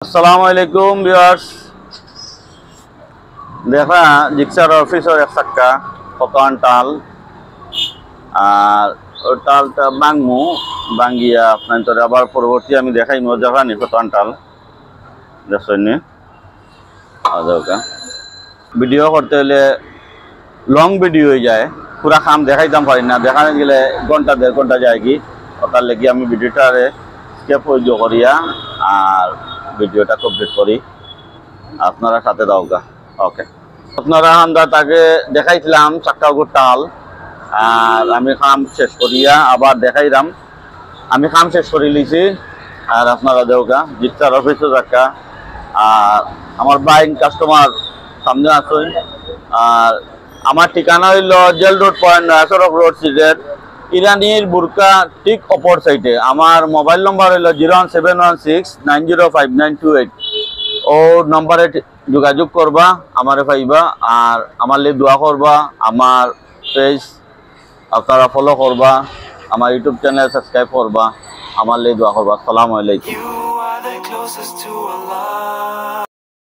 আসসালামু আলাইকুম ভিউয়ার্স। দেখা জিক্সার অফিসের এক চাক্কা কতন টাল আর ওই টালটা ভাঙমু ভাঙ্গিয়া আপনার তোর আবার পরবর্তী আমি দেখাই দেখা নি কতন টাল দেখছেন আদৌকা ভিডিও করতে হলে লং ভিডিও হয়ে যায়, পুরা খাম দেখাইতাম পারি না, দেখানো গেলে ঘন্টা দেড় ঘন্টা যায় কি ওটার লেগে আমি ভিডিওটারে স্কেপ হইল করিয়া আর ভিডিওটা কমপ্লিট করি, আপনারা সাথে দাওগা। ওকে, আপনারা আমরা তাকে দেখাইছিলাম চাক্কাগুর টাল আর আমি খাম শেষ করিয়া আবার দেখাইলাম, আমি খাম শেষ করে লিছি আর আপনারা দেওগা জিক্সার অফিসে চাক্কা আর আমার বাইক কাস্টমার সামনে আসুন। আর আমার ঠিকানা হইল jail road point Nayasarak road Sylhet ইরানির বুরকা ঠিক অপর সাইডে। আমার মোবাইল নম্বর হইল 01716905928। ও নম্বরে যোগাযোগ করবা, আমারে পাইবা আর আমার লি দোয়া করবা, আমার পেজ আপনারা ফলো করবা, আমার ইউটিউব চ্যানেল সাবস্ক্রাইব করবা, আমার লি দোয়া করবা। আসসালামু আলাইকুম।